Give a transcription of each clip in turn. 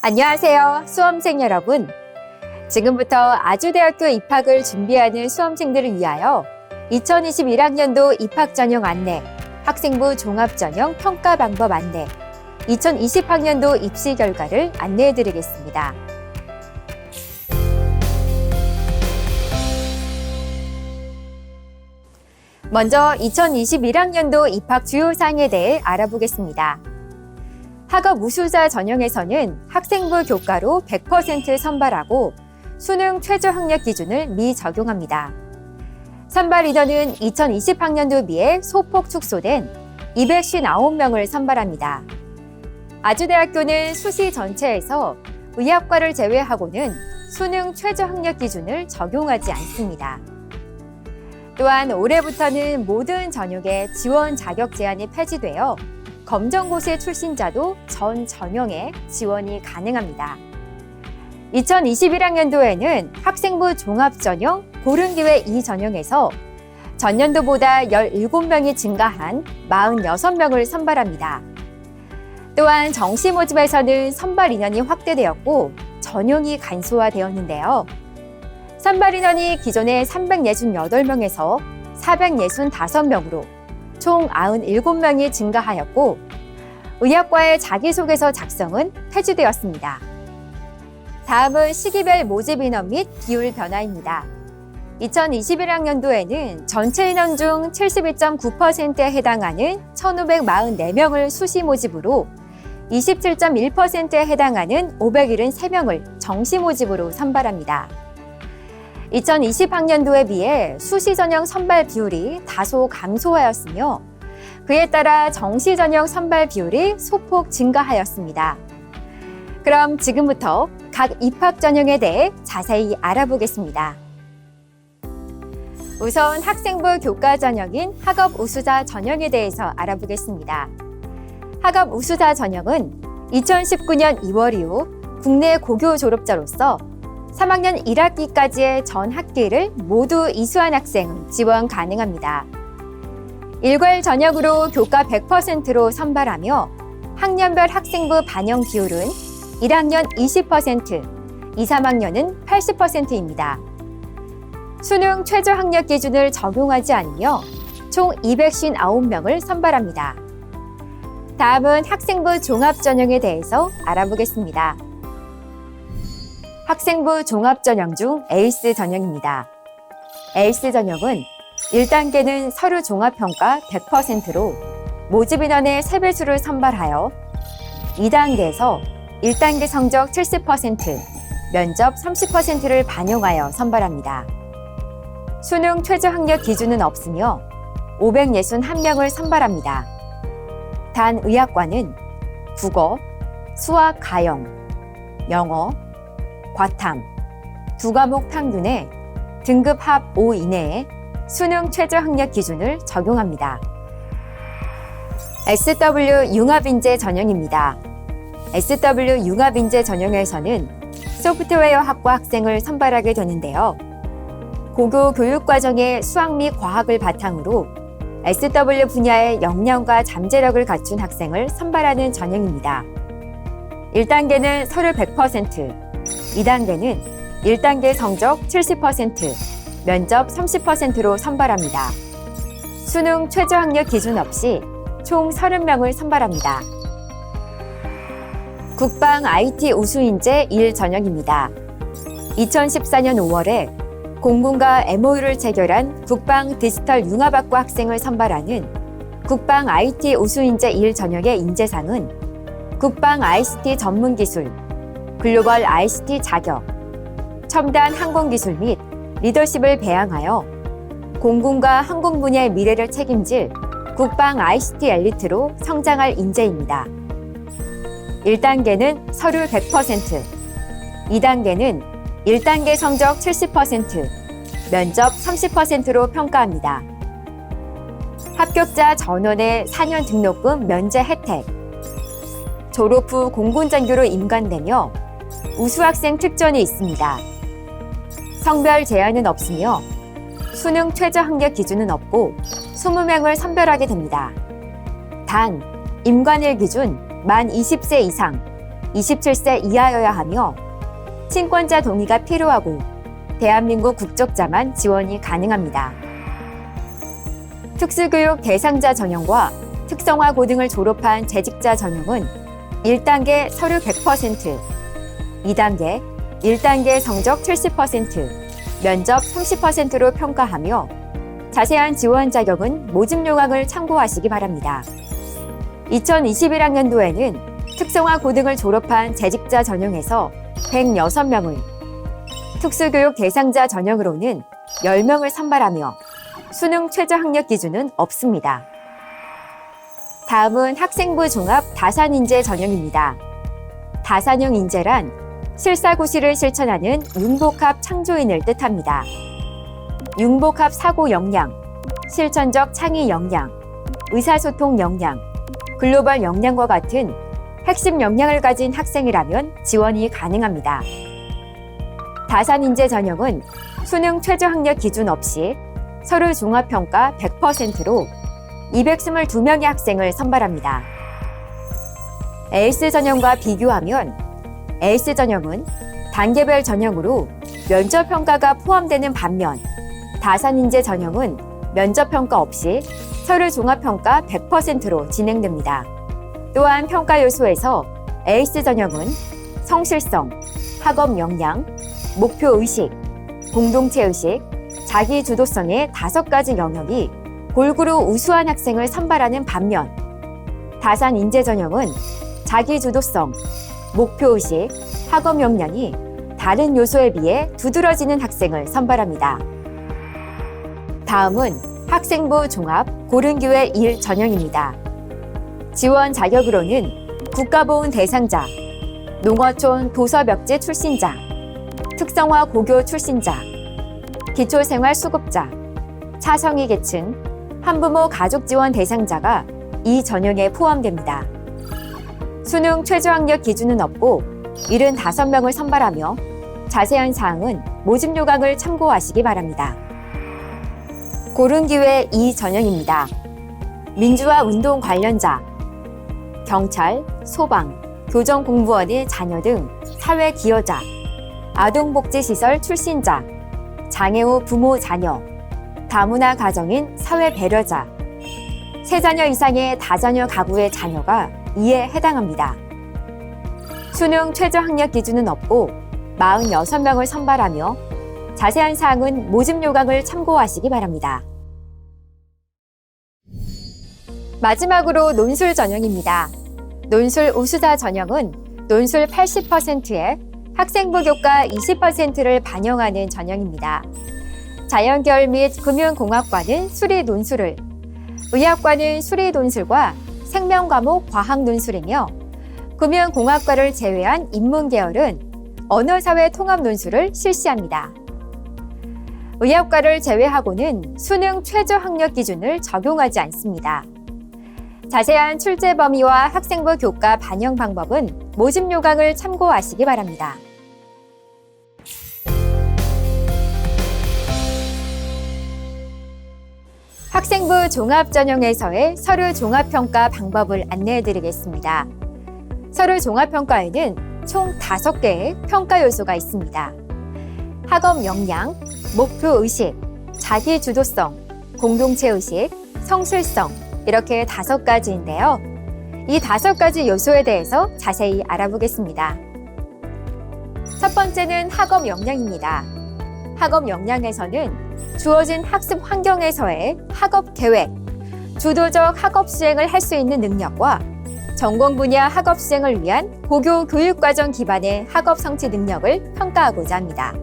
안녕하세요, 수험생 여러분. 지금부터 아주대학교 입학을 준비하는 수험생들을 위하여 2021학년도 입학 전형 안내, 학생부 종합 전형 평가 방법 안내, 2020학년도 입시 결과를 안내해 드리겠습니다. 먼저 2021학년도 입학 주요 사항에 대해 알아보겠습니다. 학업 우수자 전형에서는 학생부 교과로 100% 선발하고 수능 최저 학력 기준을 미적용합니다. 선발 인원은 2020학년도 비해 소폭 축소된 259명을 선발합니다. 아주대학교는 수시 전체에서 의학과를 제외하고는 수능 최저 학력 기준을 적용하지 않습니다. 또한 올해부터는 모든 전형의 지원 자격 제한이 폐지되어 검정고시 출신자도 전 전형에 지원이 가능합니다. 2021학년도에는 학생부 종합전형 고른기회 2전형에서 전년도보다 17명이 증가한 46명을 선발합니다. 또한 정시 모집에서는 선발 인원이 확대되었고 전형이 간소화되었는데요. 선발 인원이 기존의 368명에서 465명으로 총 97명이 증가하였고 의학과의 자기소개서 작성은 폐지되었습니다. 다음은 시기별 모집 인원 및 비율 변화입니다. 2021학년도에는 전체 인원 중 72.9%에 해당하는 1,544명을 수시 모집으로 27.1%에 해당하는 573명을 정시 모집으로 선발합니다. 2020학년도에 비해 수시 전형 선발 비율이 다소 감소하였으며 그에 따라 정시 전형 선발 비율이 소폭 증가하였습니다. 그럼 지금부터 각 입학 전형에 대해 자세히 알아보겠습니다. 우선 학생부 교과 전형인 학업 우수자 전형에 대해서 알아보겠습니다. 학업 우수자 전형은 2019년 2월 이후 국내 고교 졸업자로서 3학년 1학기까지의 전 학기를 모두 이수한 학생은 지원 가능합니다. 일괄 전형으로 교과 100%로 선발하며 학년별 학생부 반영 비율은 1학년 20%, 2, 3학년은 80%입니다. 수능 최저 학력 기준을 적용하지 않으며 총 259명을 선발합니다. 다음은 학생부 종합 전형에 대해서 알아보겠습니다. 학생부 종합 전형 중 에이스 전형입니다. 에이스 전형은 1단계는 서류 종합평가 100%로 모집 인원의 3배수를 선발하여 2단계에서 1단계 성적 70%, 면접 30%를 반영하여 선발합니다. 수능 최저 학력 기준은 없으며 561명을 선발합니다. 단 의학과는 국어, 수학 가형, 영어, 과탐, 2과목 평균에 등급 합 5 이내에 수능 최저 학력 기준을 적용합니다. SW 융합인재 전형입니다. SW 융합인재 전형에서는 소프트웨어 학과 학생을 선발하게 되는데요. 고교 교육과정의 수학 및 과학을 바탕으로 SW 분야의 역량과 잠재력을 갖춘 학생을 선발하는 전형입니다. 1단계는 서류 100%, 2단계는 1단계 성적 70%, 면접 30%로 선발합니다. 수능 최저 학력 기준 없이 총 30명을 선발합니다. 국방 IT 우수인재 1 전형입니다. 2014년 5월에 공군과 MOU를 체결한 국방 디지털 융합학과 학생을 선발하는 국방 IT 우수인재 1 전형의 인재상은 국방 ICT 전문기술, 글로벌 ICT 자격, 첨단 항공기술 및 리더십을 배양하여 공군과 항공 분야의 미래를 책임질 국방 ICT 엘리트로 성장할 인재입니다. 1단계는 서류 100%, 2단계는 1단계 성적 70%, 면접 30%로 평가합니다. 합격자 전원의 4년 등록금 면제 혜택, 졸업 후 공군 장교로 임관되며 우수학생 특전이 있습니다. 성별 제한은 없으며 수능 최저 학력 기준은 없고 20명을 선별하게 됩니다. 단, 임관일 기준 만 20세 이상, 27세 이하여야 하며 친권자 동의가 필요하고 대한민국 국적자만 지원이 가능합니다. 특수교육 대상자 전형과 특성화 고등을 졸업한 재직자 전형은 1단계 서류 100%, 2단계, 1단계 성적 70%, 면접 30%로 평가하며 자세한 지원 자격은 모집 요강을 참고하시기 바랍니다. 2021학년도에는 특성화 고등을 졸업한 재직자 전형에서 106명을, 특수교육 대상자 전형으로는 10명을 선발하며 수능 최저 학력 기준은 없습니다. 다음은 학생부 종합 다산인재 전형입니다. 다산형 인재란 실사고시를 실천하는 융복합 창조인을 뜻합니다. 융복합 사고 역량, 실천적 창의 역량, 의사소통 역량, 글로벌 역량과 같은 핵심 역량을 가진 학생이라면 지원이 가능합니다. 다산인재 전형은 수능 최저 학력 기준 없이 서류 종합평가 100%로 222명의 학생을 선발합니다. 에이스 전형과 비교하면 에이스 전형은 단계별 전형으로 면접평가가 포함되는 반면 다산인재 전형은 면접평가 없이 서류 종합평가 100%로 진행됩니다. 또한 평가 요소에서 에이스 전형은 성실성, 학업 역량, 목표의식, 공동체의식, 자기주도성의 5가지 영역이 골고루 우수한 학생을 선발하는 반면 다산인재 전형은 자기주도성, 목표의식, 학업 역량이 다른 요소에 비해 두드러지는 학생을 선발합니다. 다음은 학생부 종합 고른교회 1 전형입니다. 지원 자격으로는 국가보훈 대상자, 농어촌 도서벽지 출신자, 특성화 고교 출신자, 기초생활수급자, 차성위 계층, 한부모 가족지원 대상자가 이 전형에 포함됩니다. 수능 최저학력 기준은 없고 75명을 선발하며 자세한 사항은 모집 요강을 참고하시기 바랍니다. 고른기회 2 전형입니다. 민주화 운동 관련자, 경찰, 소방, 교정공무원의 자녀 등 사회 기여자, 아동복지시설 출신자, 장애 후 부모 자녀, 다문화 가정인 사회 배려자, 3자녀 이상의 다자녀 가구의 자녀가 이에 해당합니다. 수능 최저 학력 기준은 없고 46명을 선발하며 자세한 사항은 모집 요강을 참고하시기 바랍니다. 마지막으로 논술 전형입니다. 논술 우수자 전형은 논술 80%에 학생부 교과 20%를 반영하는 전형입니다. 자연계열 및 금융공학과는 수리 논술을, 의학과는 수리 논술과 생명과목 과학 논술이며 금융공학과를 제외한 인문계열은 언어사회 통합 논술을 실시합니다. 의학과를 제외하고는 수능 최저 학력 기준을 적용하지 않습니다. 자세한 출제 범위와 학생부 교과 반영 방법은 모집 요강을 참고하시기 바랍니다. 학생부 종합 전형에서의 서류 종합평가 방법을 안내해 드리겠습니다. 서류 종합평가에는 총 5개의 평가 요소가 있습니다. 학업 역량, 목표의식, 자기주도성, 공동체의식, 성실성 이렇게 5가지인데요. 이 5가지 요소에 대해서 자세히 알아보겠습니다. 첫 번째는 학업 역량입니다. 학업 역량에서는 주어진 학습 환경에서의 학업 계획, 주도적 학업 수행을 할 수 있는 능력과 전공 분야 학업 수행을 위한 고교 교육과정 기반의 학업 성취 능력을 평가하고자 합니다.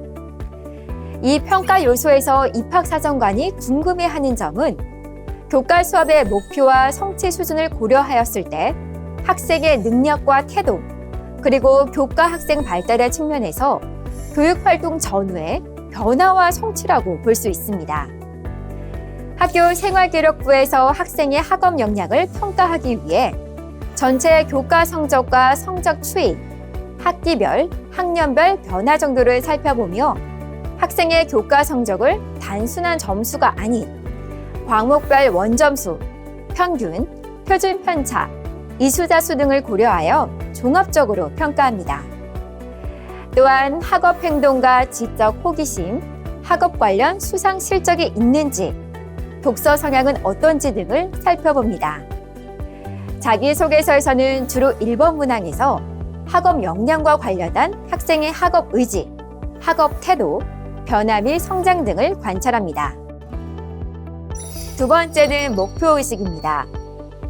이 평가 요소에서 입학사정관이 궁금해하는 점은 교과 수업의 목표와 성취 수준을 고려하였을 때 학생의 능력과 태도, 그리고 교과 학생 발달의 측면에서 교육활동 전후의 변화와 성취라고 볼 수 있습니다. 학교 생활기록부에서 학생의 학업 역량을 평가하기 위해 전체 교과 성적과 성적 추이, 학기별, 학년별 변화 정도를 살펴보며 학생의 교과 성적을 단순한 점수가 아닌 과목별 원점수, 평균, 표준 편차, 이수자 수 등을 고려하여 종합적으로 평가합니다. 또한 학업 행동과 지적 호기심, 학업 관련 수상 실적이 있는지, 독서 성향은 어떤지 등을 살펴봅니다. 자기소개서에서는 주로 1번 문항에서 학업 역량과 관련한 학생의 학업 의지, 학업 태도, 변화 및 성장 등을 관찰합니다. 두 번째는 목표의식입니다.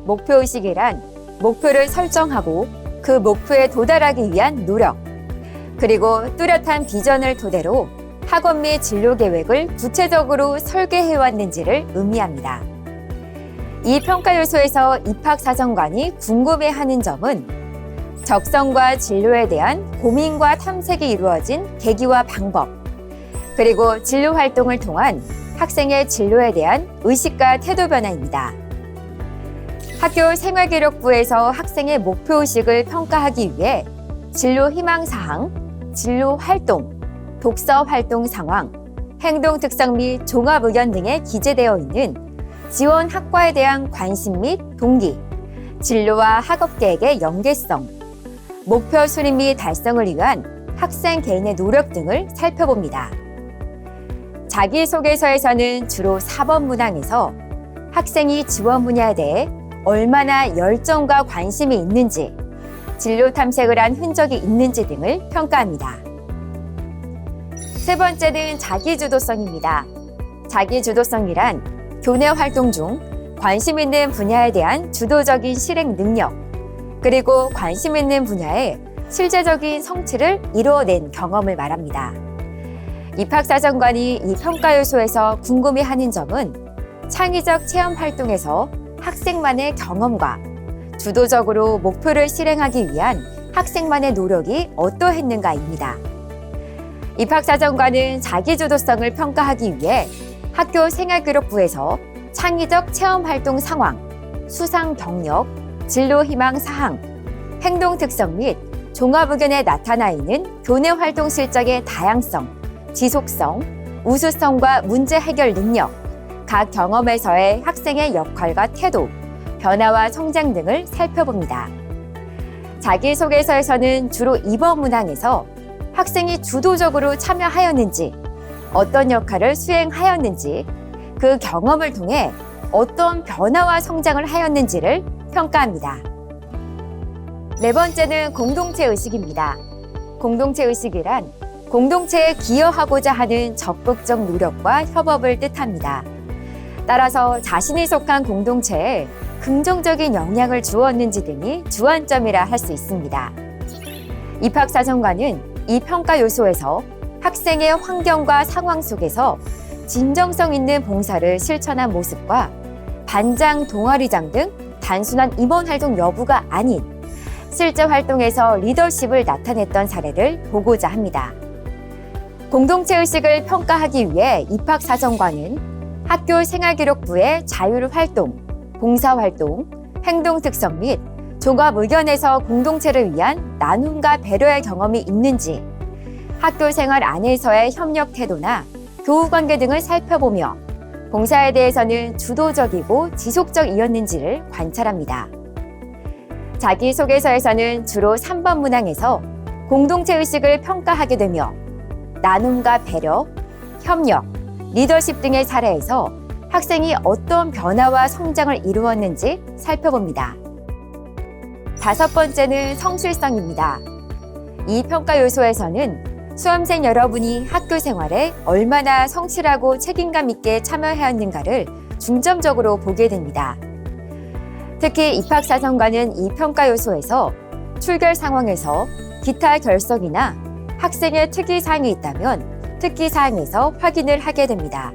목표의식이란 목표를 설정하고 그 목표에 도달하기 위한 노력, 그리고 뚜렷한 비전을 토대로 학업 및 진로 계획을 구체적으로 설계해왔는지를 의미합니다. 이 평가 요소에서 입학사정관이 궁금해하는 점은 적성과 진로에 대한 고민과 탐색이 이루어진 계기와 방법, 그리고 진로 활동을 통한 학생의 진로에 대한 의식과 태도 변화입니다. 학교 생활기록부에서 학생의 목표의식을 평가하기 위해 진로 희망사항, 진로 활동, 독서 활동 상황, 행동 특성 및 종합 의견 등에 기재되어 있는 지원 학과에 대한 관심 및 동기, 진로와 학업 계획의 연계성, 목표 수립 및 달성을 위한 학생 개인의 노력 등을 살펴봅니다. 자기소개서에서는 주로 4번 문항에서 학생이 지원 분야에 대해 얼마나 열정과 관심이 있는지, 진로 탐색을 한 흔적이 있는지 등을 평가합니다. 세 번째는 자기주도성입니다. 자기주도성이란 교내 활동 중 관심 있는 분야에 대한 주도적인 실행 능력, 그리고 관심 있는 분야에 실제적인 성취를 이루어낸 경험을 말합니다. 입학사정관이 이 평가 요소에서 궁금해하는 점은 창의적 체험 활동에서 학생만의 경험과 주도적으로 목표를 실행하기 위한 학생만의 노력이 어떠했는가입니다. 입학사정관은 자기주도성을 평가하기 위해 학교 생활기록부에서 창의적 체험 활동 상황, 수상 경력, 진로 희망 사항, 행동 특성 및 종합 의견에 나타나 있는 교내 활동 실적의 다양성, 지속성, 우수성과 문제 해결 능력, 각 경험에서의 학생의 역할과 태도, 변화와 성장 등을 살펴봅니다. 자기소개서에서는 주로 2번 문항에서 학생이 주도적으로 참여하였는지, 어떤 역할을 수행하였는지, 그 경험을 통해 어떤 변화와 성장을 하였는지를 평가합니다. 네 번째는 공동체 의식입니다. 공동체 의식이란 공동체에 기여하고자 하는 적극적 노력과 협업을 뜻합니다. 따라서 자신이 속한 공동체에 긍정적인 영향을 주었는지 등이 주안점이라 할 수 있습니다. 입학사정관은 이 평가 요소에서 학생의 환경과 상황 속에서 진정성 있는 봉사를 실천한 모습과 반장, 동아리장 등 단순한 임원 활동 여부가 아닌 실제 활동에서 리더십을 나타냈던 사례를 보고자 합니다. 공동체 의식을 평가하기 위해 입학사정관은 학교 생활기록부의 자율활동, 봉사활동, 행동 특성 및 종합 의견에서 공동체를 위한 나눔과 배려의 경험이 있는지, 학교 생활 안에서의 협력 태도나 교우 관계 등을 살펴보며 봉사에 대해서는 주도적이고 지속적이었는지를 관찰합니다. 자기소개서에서는 주로 3번 문항에서 공동체 의식을 평가하게 되며 나눔과 배려, 협력, 리더십 등의 사례에서 학생이 어떤 변화와 성장을 이루었는지 살펴봅니다. 다섯 번째는 성실성입니다. 이 평가 요소에서는 수험생 여러분이 학교 생활에 얼마나 성실하고 책임감 있게 참여하였는가를 중점적으로 보게 됩니다. 특히 입학사정관은 이 평가 요소에서 출결 상황에서 기타 결석이나 학생의 특이사항이 있다면 특기사항에서 확인을 하게 됩니다.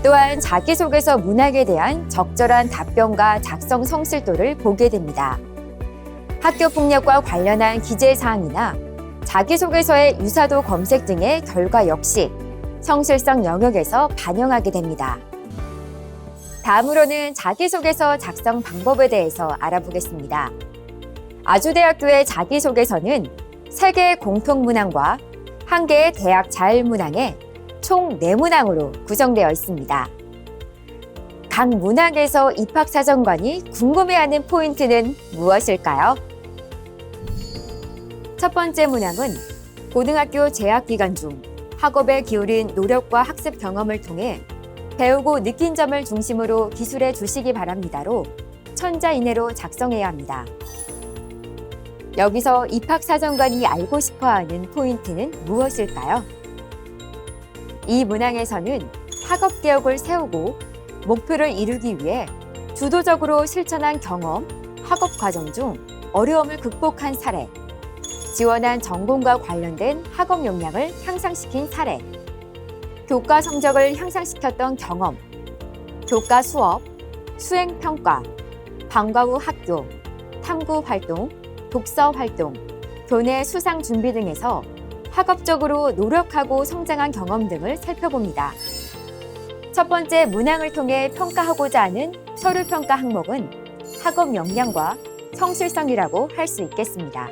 또한 자기소개서 문학에 대한 적절한 답변과 작성 성실도를 보게 됩니다. 학교폭력과 관련한 기재사항이나 자기소개서의 유사도 검색 등의 결과 역시 성실성 영역에서 반영하게 됩니다. 다음으로는 자기소개서 작성 방법에 대해서 알아보겠습니다. 아주대학교의 자기소개서는 3개의 공통문항과 1개의 대학 자율문항에 총 4문항으로 구성되어 있습니다. 각 문항에서 입학사정관이 궁금해하는 포인트는 무엇일까요? 첫 번째 문항은 고등학교 재학 기간 중 학업에 기울인 노력과 학습 경험을 통해 배우고 느낀 점을 중심으로 기술해 주시기 바랍니다로 천자 이내로 작성해야 합니다. 여기서 입학사정관이 알고 싶어하는 포인트는 무엇일까요? 이 문항에서는 학업 계획을 세우고 목표를 이루기 위해 주도적으로 실천한 경험, 학업 과정 중 어려움을 극복한 사례, 지원한 전공과 관련된 학업 역량을 향상시킨 사례, 교과 성적을 향상시켰던 경험, 교과 수업, 수행 평가, 방과 후 학교, 탐구 활동, 독서 활동, 교내 수상 준비 등에서 학업적으로 노력하고 성장한 경험 등을 살펴봅니다. 첫 번째 문항을 통해 평가하고자 하는 서류평가 항목은 학업 역량과 성실성이라고 할 수 있겠습니다.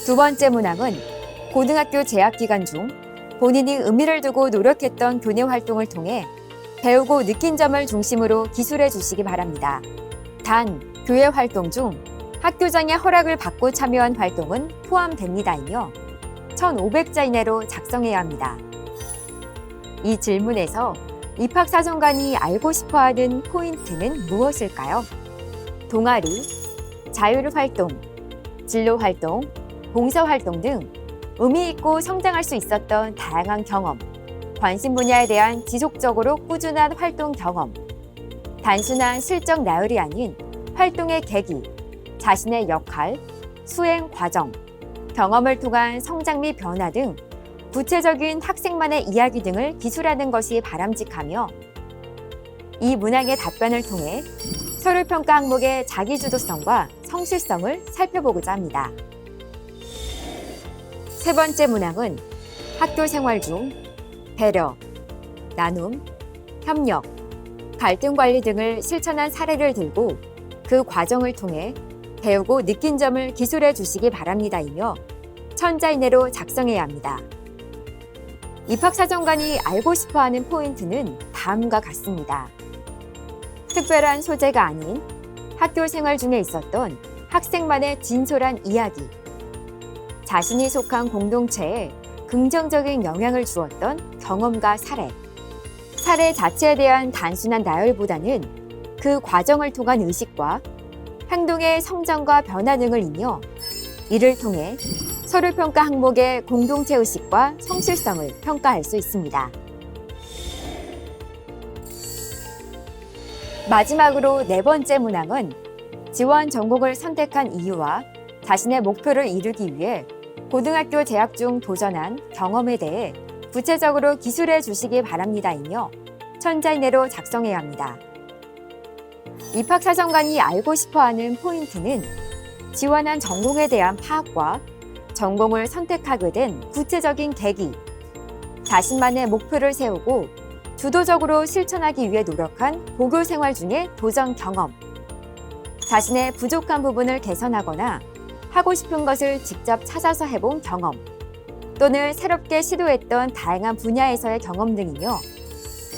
두 번째 문항은 고등학교 재학 기간 중 본인이 의미를 두고 노력했던 교내 활동을 통해 배우고 느낀 점을 중심으로 기술해 주시기 바랍니다. 단, 교회 활동 중 학교장의 허락을 받고 참여한 활동은 포함됩니다이며 1,500자 이내로 작성해야 합니다. 이 질문에서 입학사정관이 알고 싶어하는 포인트는 무엇일까요? 동아리, 자율활동, 진로활동, 봉사활동 등 의미 있고 성장할 수 있었던 다양한 경험, 관심 분야에 대한 지속적으로 꾸준한 활동 경험, 단순한 실적 나열이 아닌 활동의 계기, 자신의 역할, 수행 과정, 경험을 통한 성장 및 변화 등 구체적인 학생만의 이야기 등을 기술하는 것이 바람직하며 이 문항의 답변을 통해 서류평가 항목의 자기주도성과 성실성을 살펴보고자 합니다. 세 번째 문항은 학교 생활 중 배려, 나눔, 협력, 갈등 관리 등을 실천한 사례를 들고 그 과정을 통해 배우고 느낀 점을 기술해 주시기 바랍니다이며 천자 이내로 작성해야 합니다. 입학사정관이 알고 싶어하는 포인트는 다음과 같습니다. 특별한 소재가 아닌 학교 생활 중에 있었던 학생만의 진솔한 이야기, 자신이 속한 공동체에 긍정적인 영향을 주었던 경험과 사례 자체에 대한 단순한 나열보다는 그 과정을 통한 의식과 행동의 성장과 변화 등을 이며 이를 통해 서류평가 항목의 공동체 의식과 성실성을 평가할 수 있습니다. 마지막으로 네 번째 문항은 지원 전공을 선택한 이유와 자신의 목표를 이루기 위해 고등학교 재학 중 도전한 경험에 대해 구체적으로 기술해 주시기 바랍니다이며 천자 이내로 작성해야 합니다. 입학사정관이 알고 싶어하는 포인트는 지원한 전공에 대한 파악과 전공을 선택하게 된 구체적인 계기, 자신만의 목표를 세우고 주도적으로 실천하기 위해 노력한 고교 생활 중의 도전 경험, 자신의 부족한 부분을 개선하거나 하고 싶은 것을 직접 찾아서 해본 경험, 또는 새롭게 시도했던 다양한 분야에서의 경험 등이며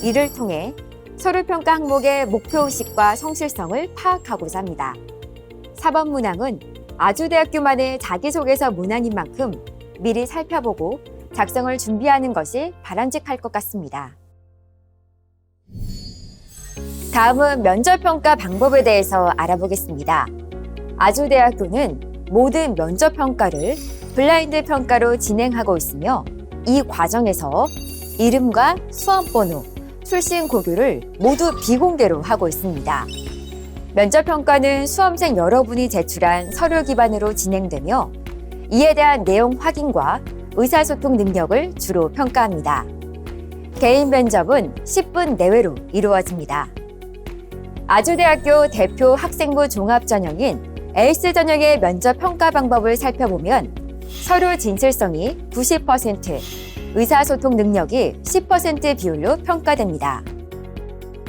이를 통해 서류평가 항목의 목표의식과 성실성을 파악하고자 합니다. 4번 문항은 아주대학교만의 자기소개서 문항인 만큼 미리 살펴보고 작성을 준비하는 것이 바람직할 것 같습니다. 다음은 면접평가 방법에 대해서 알아보겠습니다. 아주대학교는 모든 면접평가를 블라인드 평가로 진행하고 있으며 이 과정에서 이름과 수험번호, 출신 고교를 모두 비공개로 하고 있습니다. 면접평가는 수험생 여러분이 제출한 서류 기반으로 진행되며 이에 대한 내용 확인과 의사소통 능력을 주로 평가합니다. 개인 면접은 10분 내외로 이루어집니다. 아주대학교 대표 학생부 종합전형인 에이스 전형의 면접 평가 방법을 살펴보면 서류 진실성이 90%, 의사소통 능력이 10% 비율로 평가됩니다.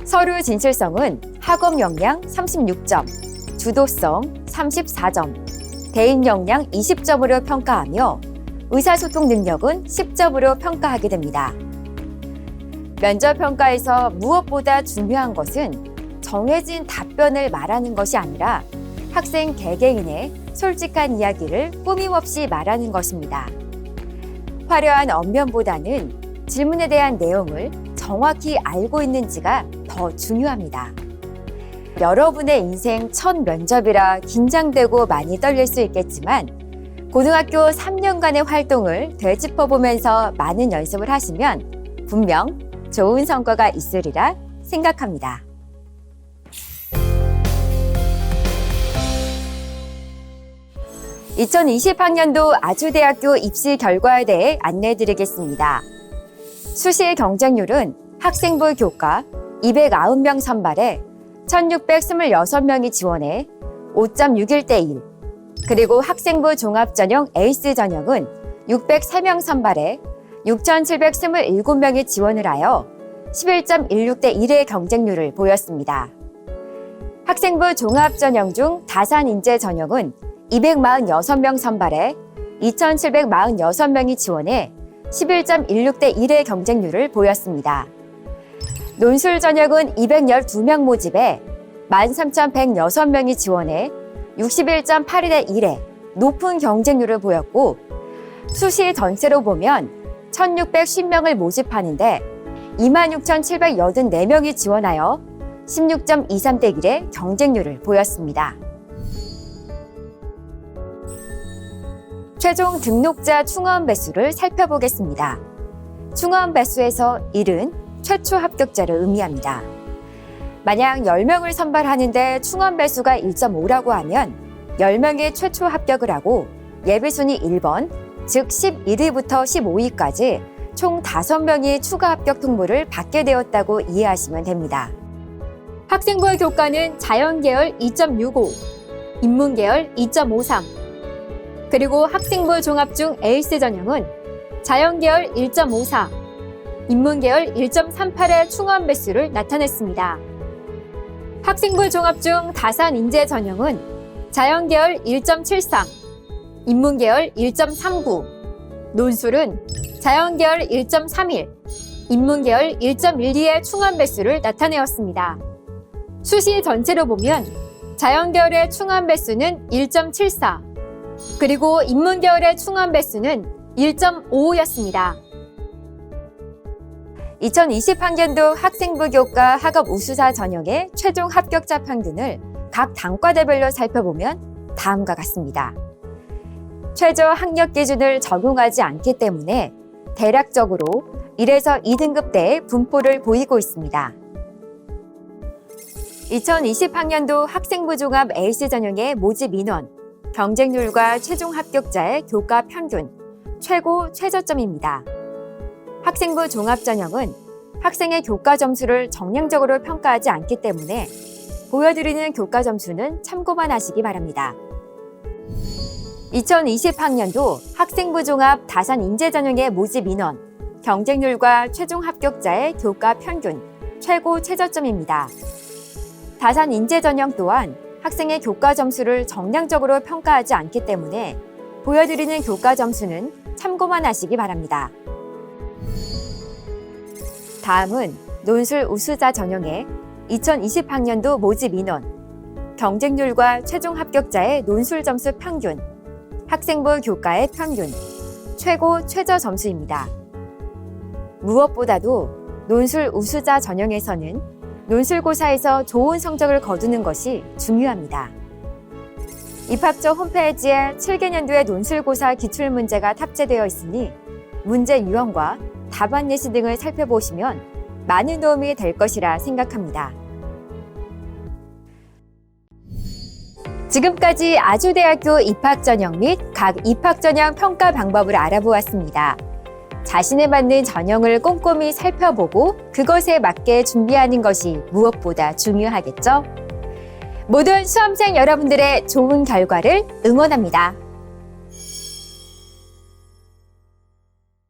서류 진실성은 학업 역량 36점, 주도성 34점, 대인 역량 20점으로 평가하며 의사소통 능력은 10점으로 평가하게 됩니다. 면접 평가에서 무엇보다 중요한 것은 정해진 답변을 말하는 것이 아니라 학생 개개인의 솔직한 이야기를 꾸밈없이 말하는 것입니다. 화려한 언변보다는 질문에 대한 내용을 정확히 알고 있는지가 더 중요합니다. 여러분의 인생 첫 면접이라 긴장되고 많이 떨릴 수 있겠지만 고등학교 3년간의 활동을 되짚어보면서 많은 연습을 하시면 분명 좋은 성과가 있으리라 생각합니다. (2020학년도) 아주대학교 입시 결과에 대해 안내드리겠습니다. 수시 경쟁률은 학생부 교과 209명 선발에 1,626명이 지원해 5.61대 1, 그리고 학생부 종합전형 에이스 전형은 603명 선발에 6,727명이 지원을 하여 11.16대 1의 경쟁률을 보였습니다. 학생부 종합전형 중 다산인재 전형은 246명 선발에 2,746명이 지원해 11.16대 1의 경쟁률을 보였습니다. 논술 전형은 212명 모집에 13,106명이 지원해 61.81대 1의 높은 경쟁률을 보였고, 수시 전체로 보면 1,610명을 모집하는데 26,784명이 지원하여 16.23대 1의 경쟁률을 보였습니다. 최종 등록자 충원 배수를 살펴보겠습니다. 충원 배수에서 1은 최초 합격자를 의미합니다. 만약 10명을 선발하는데 충원 배수가 1.5라고 하면 10명이 최초 합격을 하고 예비순위 1번, 즉 11위부터 15위까지 총 5명이 추가 합격 통보를 받게 되었다고 이해하시면 됩니다. 학생부 교과는 자연계열 2.65, 인문계열 2.53, 그리고 학생부 종합 중 에이스 전형은 자연계열 1.54, 인문계열 1.38의 충원 배수를 나타냈습니다. 학생부 종합 중 다산인재 전형은 자연계열 1.73, 인문계열 1.39, 논술은 자연계열 1.31, 인문계열 1.12의 충원 배수를 나타내었습니다. 수시 전체로 보면 자연계열의 충원 배수는 1.74, 그리고 인문계열의 충원 배수는 1.55였습니다. 2020학년도 학생부 교과 학업 우수사 전형의 최종 합격자 평균을 각 단과대별로 살펴보면 다음과 같습니다. 최저 학력 기준을 적용하지 않기 때문에 대략적으로 1에서 2등급대의 분포를 보이고 있습니다. 2020학년도 학생부 종합 에이스 전형의 모집 인원, 경쟁률과 최종 합격자의 교과 평균, 최고 최저점입니다. 학생부 종합 전형은 학생의 교과 점수를 정량적으로 평가하지 않기 때문에 보여드리는 교과 점수는 참고만 하시기 바랍니다. 2020학년도 학생부 종합 다산 인재 전형의 모집 인원, 경쟁률과 최종 합격자의 교과 평균, 최고 최저점입니다. 다산 인재 전형 또한 학생의 교과 점수를 정량적으로 평가하지 않기 때문에 보여드리는 교과 점수는 참고만 하시기 바랍니다. 다음은 논술 우수자 전형의 2020학년도 모집 인원, 경쟁률과 최종 합격자의 논술 점수 평균, 학생부 교과의 평균, 최고 최저 점수입니다. 무엇보다도 논술 우수자 전형에서는 논술고사에서 좋은 성적을 거두는 것이 중요합니다. 입학처 홈페이지에 7개년도의 논술고사 기출문제가 탑재되어 있으니 문제 유형과 답안 예시 등을 살펴보시면 많은 도움이 될 것이라 생각합니다. 지금까지 아주대학교 입학전형 및 각 입학전형 평가 방법을 알아보았습니다. 자신에 맞는 전형을 꼼꼼히 살펴보고 그것에 맞게 준비하는 것이 무엇보다 중요하겠죠? 모든 수험생 여러분들의 좋은 결과를 응원합니다.